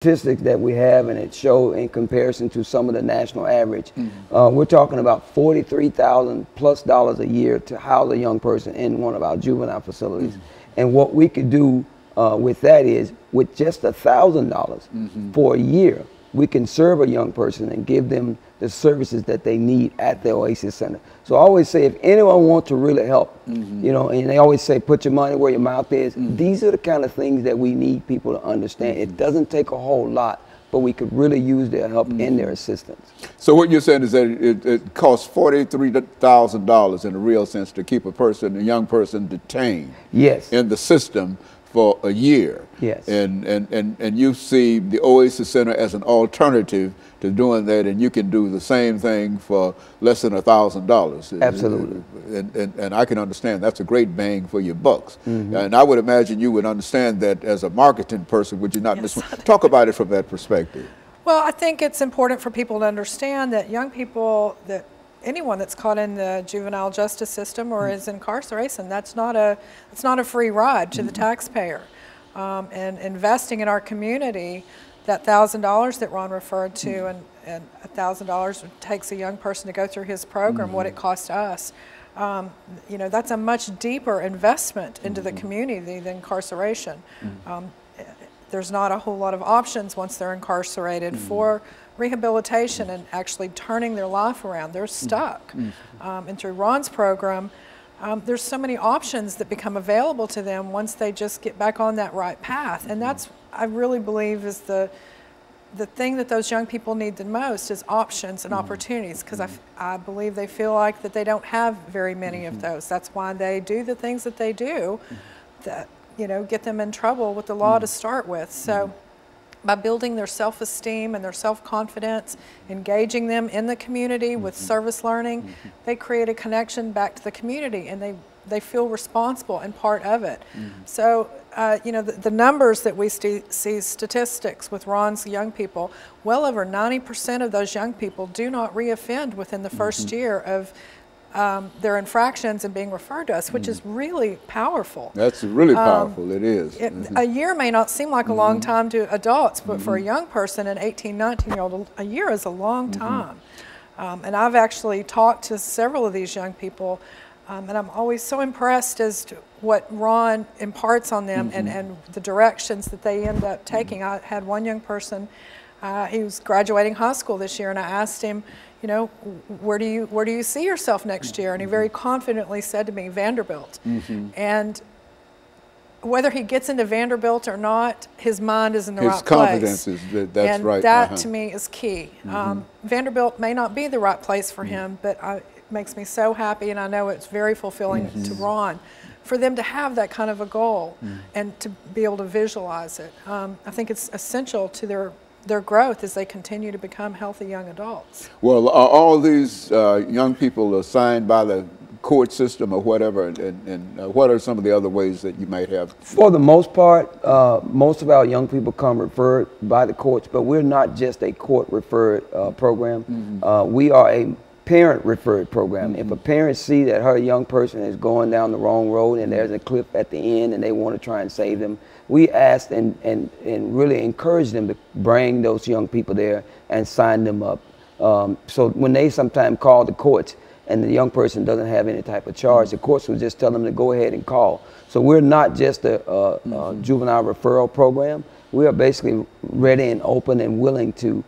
statistics that we have, and it show in comparison to some of the national average, we're talking about $43,000+ a year to house a young person in one of our juvenile facilities. And what we could do with that is, with just $1,000 for a year, we can serve a young person and give them the services that they need at the Oasis Center. So I always say, if anyone wants to really help, you know, and they always say, put your money where your mouth is. These are the kind of things that we need people to understand. It doesn't take a whole lot, but we could really use their help and their assistance. So what you're saying is that it costs $43,000 in a real sense to keep a young person detained in the system for a year. And you see the Oasis Center as an alternative to doing that, and you can do the same thing for less than $1,000. Absolutely. And I can understand that's a great bang for your bucks. And I would imagine you would understand that as a marketing person, would you not? Talk about it from that perspective. Well, I think it's important for people to understand that young people, that anyone that's caught in the juvenile justice system or is incarceration, that's not a free ride to the taxpayer. And investing in our community, that $1,000 that Ron referred to, and $1,000 takes a young person to go through his program, what it costs us. You know, that's a much deeper investment into the community than incarceration. There's not a whole lot of options once they're incarcerated for rehabilitation and actually turning their life around. They're stuck. And through Ron's program, there's so many options that become available to them once they just get back on that right path. And that's, I really believe, is the thing that those young people need the most, is options and opportunities, because I believe they feel like that they don't have very many of those. That's why they do the things that they do that, you know, get them in trouble with the law to start with. So by building their self-esteem and their self-confidence, engaging them in the community with service learning, they create a connection back to the community, and they feel responsible and part of it. So, you know, the numbers that we see statistics with Ron's young people, well over 90% of those young people do not reoffend within the first year of their infractions and being referred to us, which is really powerful. That's really powerful, it is. A year may not seem like a long time to adults, but for a young person, an 18, 19-year-old, a year is a long time. And I've actually talked to several of these young people, and I'm always so impressed as to what Ron imparts on them and the directions that they end up taking. I had one young person, he was graduating high school this year, and I asked him, you know, where do you see yourself next year? And he very confidently said to me, Vanderbilt. And whether he gets into Vanderbilt or not, his mind is in the right place. His confidence is, that's right. And that to me is key. Vanderbilt may not be the right place for him, but it makes me so happy, and I know it's very fulfilling to Ron, for them to have that kind of a goal and to be able to visualize it. I think it's essential to their growth as they continue to become healthy young adults. Well, are all these young people assigned by the court system or whatever, and what are some of the other ways that you might have? For the most part, most of our young people come referred by the courts, but we're not just a court-referred program. We are a parent-referred program. If a parent sees that her young person is going down the wrong road and there's a cliff at the end and they want to try and save them, we ask and really encourage them to bring those young people there and sign them up. So when they sometimes call the courts and the young person doesn't have any type of charge, the courts will just tell them to go ahead and call. So we're not just a juvenile referral program. We are basically ready and open and willing to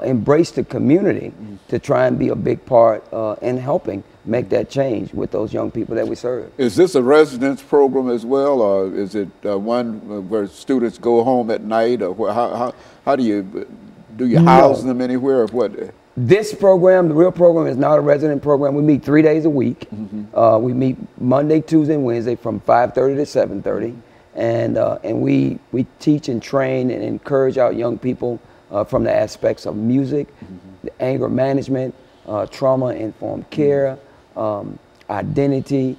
embrace the community to try and be a big part in helping make that change with those young people that we serve. Is this a residence program as well, or is it one where students go home at night, or how do you house them anywhere, or what? This program, the real program, is not a resident program. We meet 3 days a week. We meet Monday, Tuesday, and Wednesday from 5:30 to 7:30, and we teach and train and encourage our young people from the aspects of music, the anger management, trauma-informed care, identity,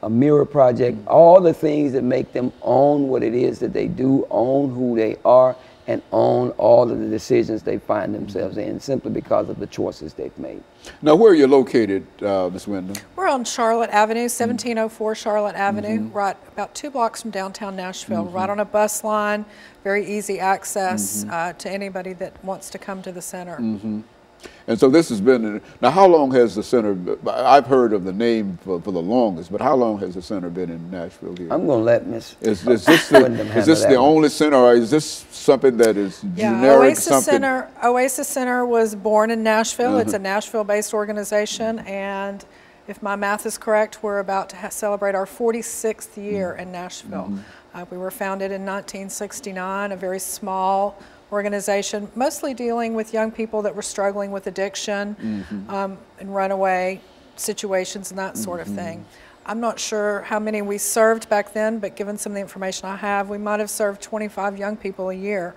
a mirror project, all the things that make them own what it is that they do, own who they are, and own all of the decisions they find themselves in simply because of the choices they've made. Now, where are you located, Ms. Wyndham? We're on Charlotte Avenue, 1704 Charlotte Avenue, right about 2 blocks from downtown Nashville, right on a bus line, very easy access to anybody that wants to come to the center. And so this has been, now how long has the center, I've heard of the name for the longest, but how long has the center been in Nashville here? I'm going to let Ms. Is this the only center, or is this something that is generic? Oasis Center was born in Nashville. It's a Nashville-based organization, and if my math is correct, we're about to celebrate our 46th year in Nashville. We were founded in 1969, a very small organization, mostly dealing with young people that were struggling with addiction and runaway situations and that sort of thing. I'm not sure how many we served back then, but given some of the information I have, we might have served 25 young people a year.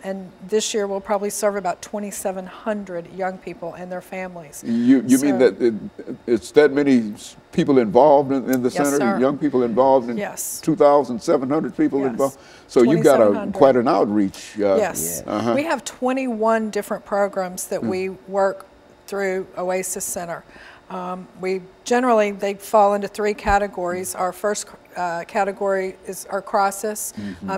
And this year we'll probably serve about 2,700 young people and their families. You mean that it's that many people involved in the center? Sir. Young people involved in 2,700 people involved? So you've got quite an outreach. Yes. We have 21 different programs that we work through Oasis Center. They fall into 3 categories. Our first category is our crisis,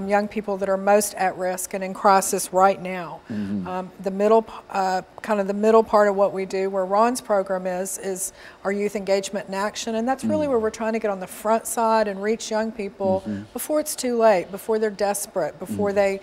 young people that are most at risk and in crisis right now. The middle, kind of the middle part of what we do, where Ron's program is our youth engagement and action, and that's really where we're trying to get on the front side and reach young people before it's too late, before they're desperate, before they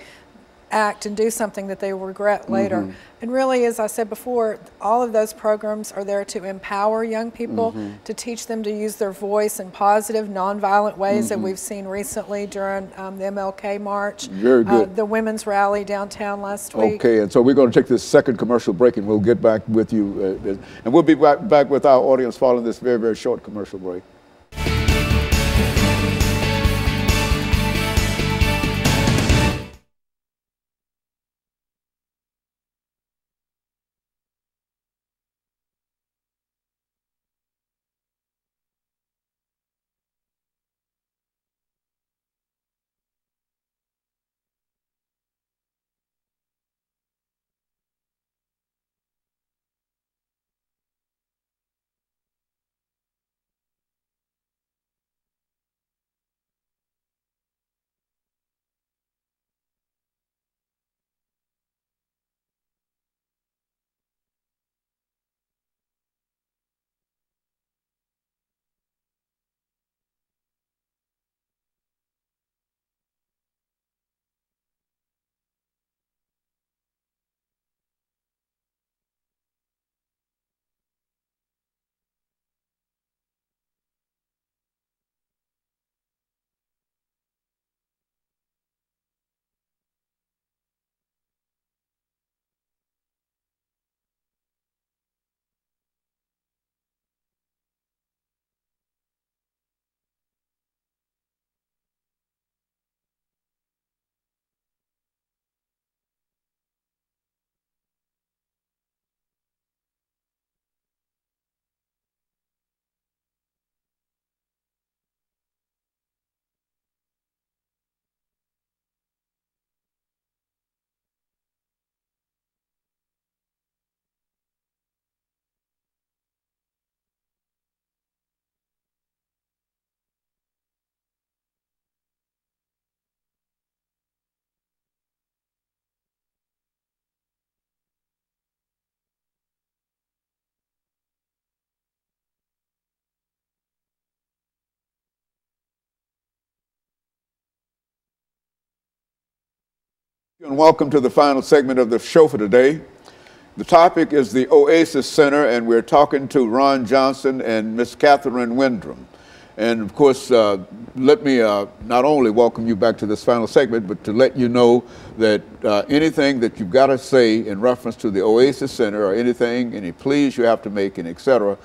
act and do something that they will regret later. And really, as I said before, all of those programs are there to empower young people, to teach them to use their voice in positive, nonviolent ways that we've seen recently during the MLK March. Very good. The Women's Rally downtown last week. Okay, and so we're going to take this second commercial break, and we'll get back with you. And we'll be back with our audience following this very, very short commercial break. And welcome to the final segment of the show for today. The topic is the Oasis Center, and we're talking to RJohnson and Miss Catherine Wyndham. And of course, let me not only welcome you back to this final segment, but to let you know that anything that you've got to say in reference to the Oasis Center, or any pleas you have to make, and etc.,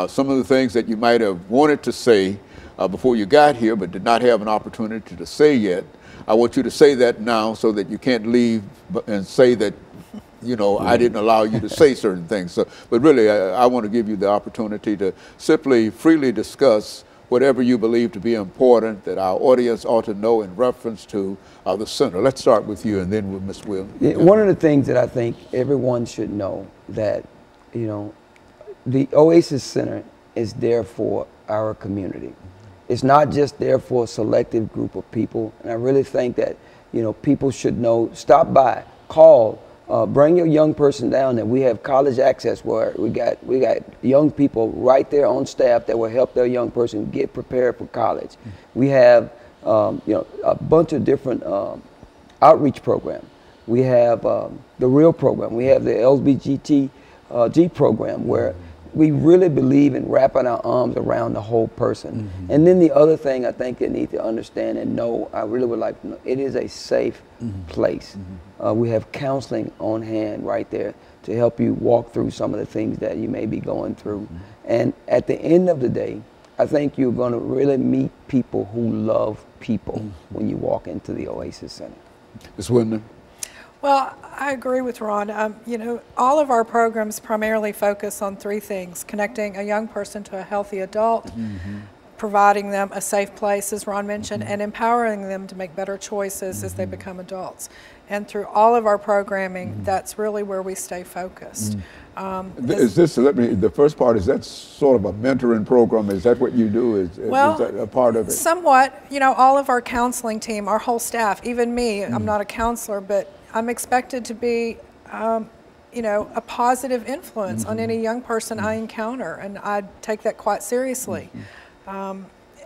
some of the things that you might have wanted to say before you got here, but did not have an opportunity to say yet, I want you to say that now, so that you can't leave and say that, you know, I didn't allow you to say certain things. So, but really, I want to give you the opportunity to simply freely discuss whatever you believe to be important that our audience ought to know in reference to the center. Let's start with you, and then with Ms. Will. Yeah, one of the things that I think everyone should know, that, you know, the Oasis Center is there for our community. It's not just there for a selective group of people. And I really think that, you know, people should know, stop by, call, bring your young person down there. We have college access where we got young people right there on staff that will help their young person get prepared for college. We have, you know, a bunch of different outreach programs. We have the REAL program. We have the LGBTG program, where we really believe in wrapping our arms around the whole person. And then the other thing I think they need to understand and know, I really would like to know, it is a safe place. We have counseling on hand right there to help you walk through some of the things that you may be going through. And at the end of the day, I think you're going to really meet people who love people when you walk into the Oasis Center. Ms. Wyndham? Well, I agree with Ron. You know, all of our programs primarily focus on three things: connecting a young person to a healthy adult, providing them a safe place, as Ron mentioned, and empowering them to make better choices as they become adults. And through all of our programming, that's really where we stay focused. Is this, the first part, is that sort of a mentoring program? Is that what you do? Well, is that a part of it? Somewhat. You know, all of our counseling team, our whole staff, even me, I'm not a counselor, but I'm expected to be, you know, a positive influence on any young person I encounter, and I take that quite seriously.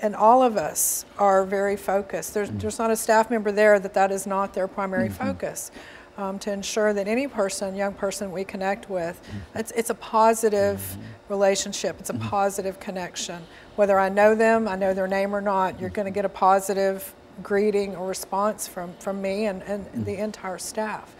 And all of us are very focused. There's not a staff member there that is not their primary focus. To ensure that any person, young person we connect with, it's a positive relationship, it's a positive connection. Whether I know them, I know their name or not, you're going to get a positive greeting or response from me and the entire staff.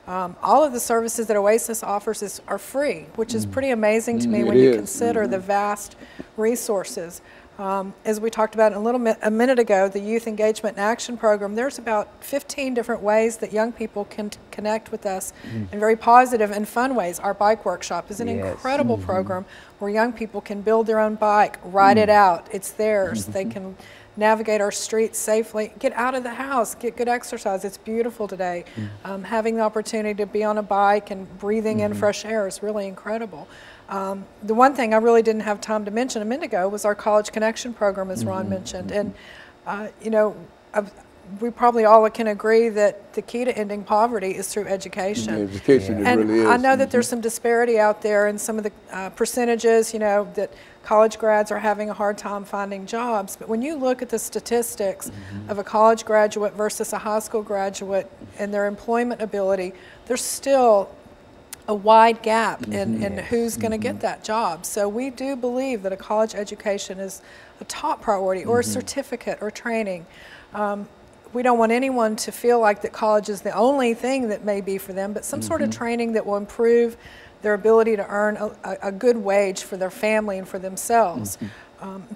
All of the services that Oasis offers are free, which is pretty amazing to me when you consider the vast resources. As we talked about a minute ago, the Youth Engagement and Action Program, there's about 15 different ways that young people can connect with us in very positive and fun ways. Our bike workshop is an incredible program where young people can build their own bike, ride it out, it's theirs. They can navigate our streets safely, get out of the house, get good exercise. It's beautiful today. Having the opportunity to be on a bike and breathing in fresh air is really incredible. The one thing I really didn't have time to mention a minute ago was our College Connection program, as Ron mentioned. And, you know, we probably all can agree that the key to ending poverty is through education. Education, it really is. I know that there's some disparity out there in some of the percentages, you know, that college grads are having a hard time finding jobs. But when you look at the statistics of a college graduate versus a high school graduate and their employment ability, there's still a wide gap in who's going to get that job. So we do believe that a college education is a top priority, or a certificate or training. We don't want anyone to feel like that college is the only thing that may be for them, but some sort of training that will improve their ability to earn a good wage for their family and for themselves.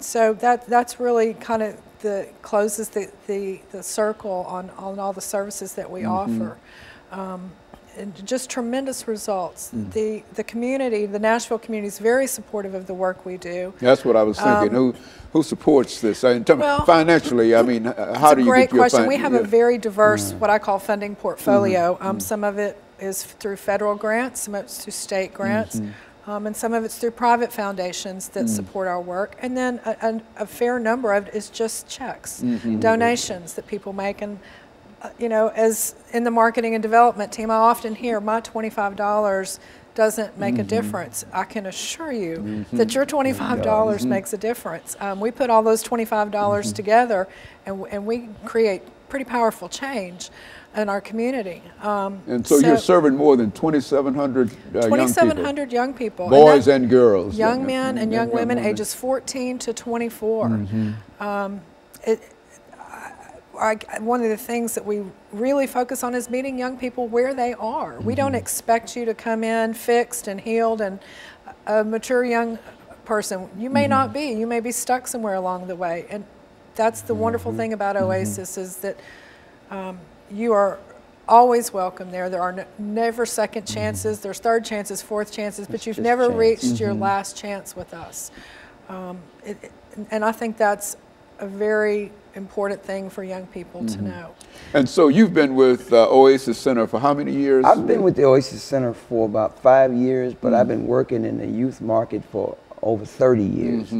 So that's really kind of closes the circle on all the services that we offer. And just tremendous results. The community, the Nashville community, is very supportive of the work we do. That's what I was thinking. Who supports this? Well, financially, I mean, how do you get your great question. We have a very diverse, what I call funding portfolio. Some of it is through federal grants, some of it's through state grants, and some of it's through private foundations that support our work. And then a fair number of it is just checks, donations that people make. And you know, as in the marketing and development team, I often hear my $25 doesn't make a difference. I can assure you that your $25 makes a difference. We put all those $25 together, and we create pretty powerful change in our community. And so you're serving more than 2,700 2,700 young people. Boys and girls. Young men and young women ages 14 to 24. One of the things that we really focus on is meeting young people where they are. We don't expect you to come in fixed and healed and a mature young person. You may not be. You may be stuck somewhere along the way. And that's the wonderful thing about Oasis is that you are always welcome there. There are never second chances. There's third chances, fourth chances, but you've never reached your last chance with us. And I think that's a very important thing for young people to know. And so you've been with Oasis Center for how many years? I've been with the Oasis Center for about 5 years, but I've been working in the youth market for over 30 years.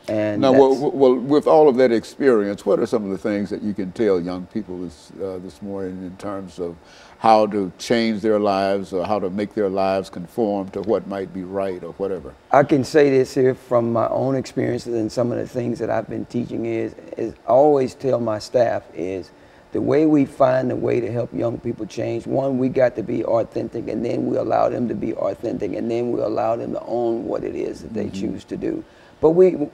And now, well, with all of that experience, what are some of the things that you can tell young people this morning in terms of how to change their lives or how to make their lives conform to what might be right or whatever? I can say this here from my own experiences and some of the things that I've been teaching is I always tell my staff is the way we find a way to help young people change, one, we got to be authentic, and then we allow them to be authentic, and then we allow them to own what it is that they choose to do. But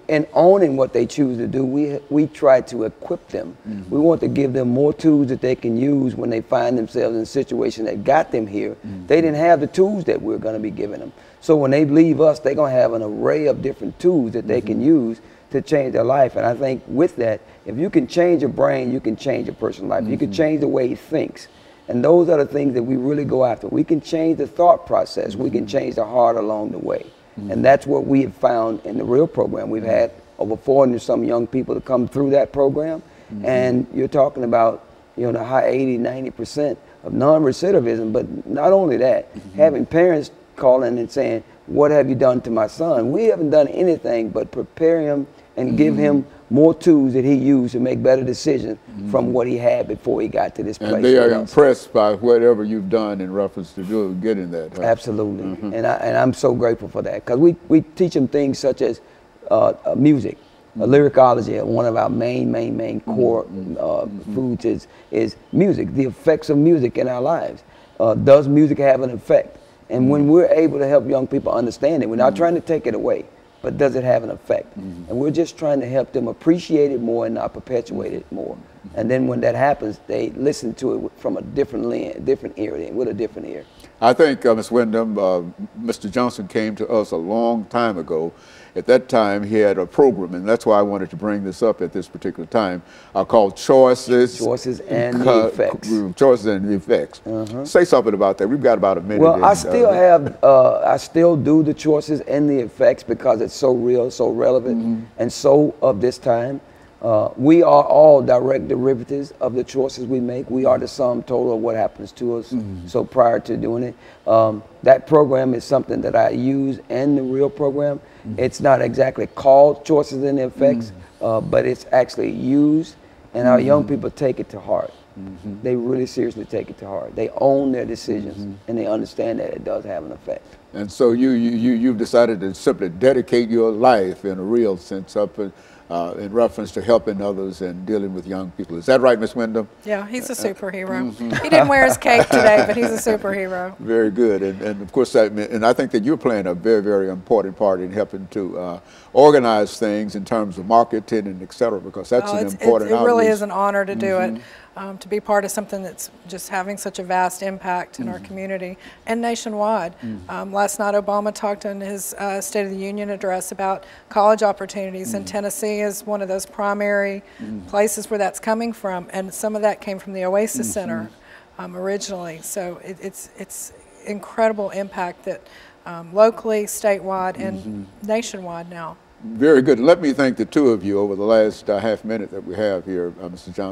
in owning what they choose to do, we try to equip them. We want to give them more tools that they can use when they find themselves in a situation that got them here. They didn't have the tools that we're going to be giving them. So when they leave us, they're going to have an array of different tools that they can use to change their life. And I think with that, if you can change a brain, you can change a person's life. You can change the way he thinks. And those are the things that we really go after. We can change the thought process. We can change the heart along the way. And that's what we have found in the real program. We've had over 400 some young people to come through that program. And you're talking about, you know, the high 80, 90% of non-recidivism. But not only that, having parents calling and saying, what have you done to my son? We haven't done anything but prepare him and give him more tools that he used to make better decisions from what he had before he got to this place. And they are impressed by whatever you've done in reference to getting that. Huh? Absolutely. And I'm so grateful for that, because we teach them things such as music. Lyricology, one of our main core foods is music, the effects of music in our lives. Does music have an effect? And when we're able to help young people understand it, we're not trying to take it away, but does it have an effect? And we're just trying to help them appreciate it more and not perpetuate it more. And then when that happens, they listen to it from a different lens, different ear, with a different ear. I think, Ms. Wyndham, Mr. Johnson came to us a long time ago. At that time, he had a program, and that's why I wanted to bring this up at this particular time, called Choices. Choices and the Effects. Choices and the Effects. Say something about that. We've got about a minute. Well, I still do the choices and the effects because it's so real, so relevant, and so of this time. We are all direct derivatives of the choices we make. We are the sum total of what happens to us. So prior to doing it, that program is something that I use in the real program. It's not exactly called Choices and Effects, but it's actually used, and our young people take it to heart. They really seriously take it to heart. They own their decisions, and they understand that it does have an effect. And so you've decided to simply dedicate your life in a real sense up in reference to helping others and dealing with young people. Is that right, Ms. Wyndham? Yeah, he's a superhero. He didn't wear his cape today, but he's a superhero. Very good. And of course, and I think that you're playing a very, very important part in helping to organize things in terms of marketing and et cetera, because that's an important outreach. It really is an honor to do it. To be part of something that's just having such a vast impact in our community and nationwide. Last night Obama talked in his State of the Union address about college opportunities, and Tennessee is one of those primary places where that's coming from, and some of that came from the Oasis Center originally. So it's incredible impact that locally, statewide, and nationwide now. Very good. Let me thank the two of you over the last half minute that we have here, Mr. Johnson.